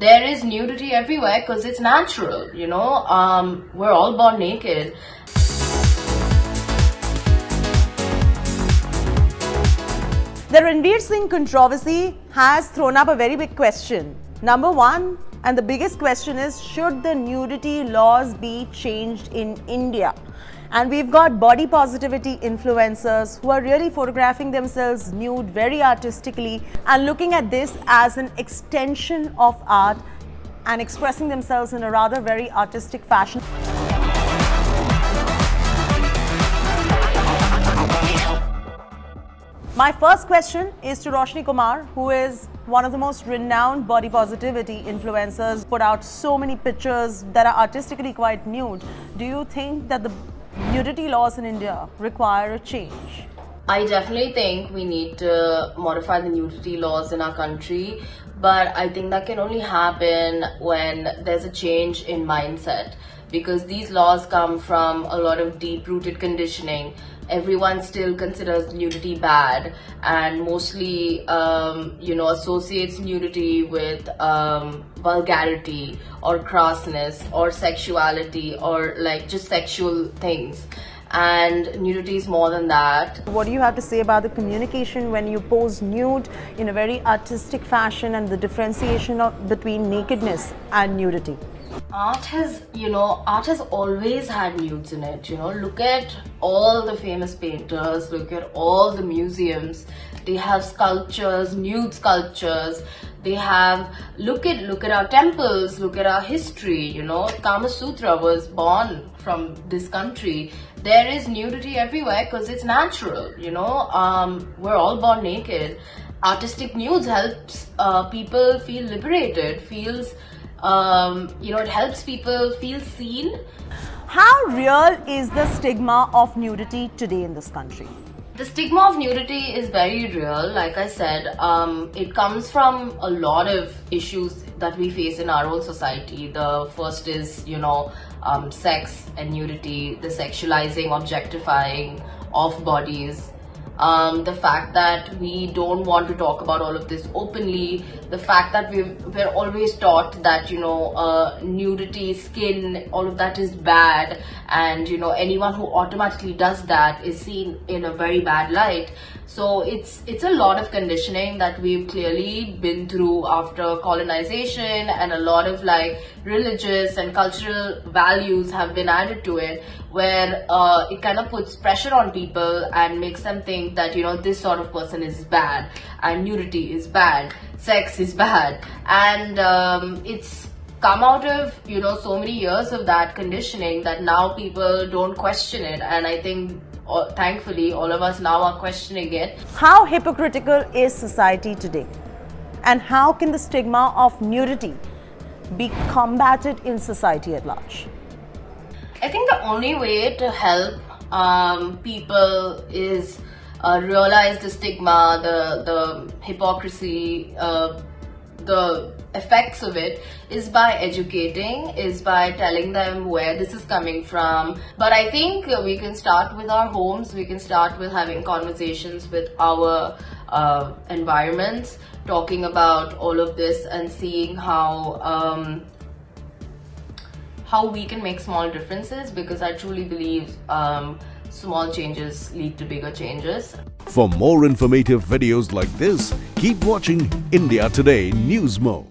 there is nudity everywhere because it's natural, we're all born naked. The Ranveer Singh controversy has thrown up a very big question. Number one, and the biggest question is, should the nudity laws be changed in India? And we've got body positivity influencers who are really photographing themselves nude very artistically and looking at this as an extension of art and expressing themselves in a rather very artistic fashion. My first question is to Roshini Kumar, who is one of the most renowned body positivity influencers, put out so many pictures that are artistically quite nude. Do you think that the nudity laws in India require a change? I definitely think we need to modify the nudity laws in our country, but I think that can only happen when there's a change in mindset, because these laws come from a lot of deep-rooted conditioning. Everyone still considers nudity bad and mostly, associates nudity with vulgarity or crassness or sexuality or like just sexual things. And nudity is more than that. What do you have to say about the communication when you pose nude in a very artistic fashion and the differentiation between nakedness and nudity? Art has always had nudes in it. Look at all the famous painters, look at all the museums. They have sculptures, nude sculptures. They have, look at our temples, look at our history, Kama Sutra was born from this country. There is nudity everywhere because it's natural, we're all born naked. Artistic nudes helps people feel liberated, it helps people feel seen. How real is the stigma of nudity today in this country? The stigma of nudity is very real. Like I said, it comes from a lot of issues that we face in our own society. The first is, sex and nudity, the sexualizing, objectifying of bodies. The fact that we don't want to talk about all of this openly, the fact that we're always taught that nudity, skin, all of that is bad, and anyone who automatically does that is seen in a very bad light. So it's a lot of conditioning that we've clearly been through after colonization, and a lot of religious and cultural values have been added to it, where it kind of puts pressure on people and makes them think that this sort of person is bad and nudity is bad, sex is bad, and it's come out of so many years of that conditioning that now people don't question it. And I think thankfully all of us now are questioning it. How hypocritical is society today, and how can the stigma of nudity be combated in society at large? I think the only way to help people is realize the stigma, the hypocrisy, the effects of it, is by educating, is by telling them where this is coming from. But I think we can start with our homes, we can start with having conversations with our environments, talking about all of this and seeing how we can make small differences, because I truly believe small changes lead to bigger changes. For more informative videos like this, keep watching India Today News Mo.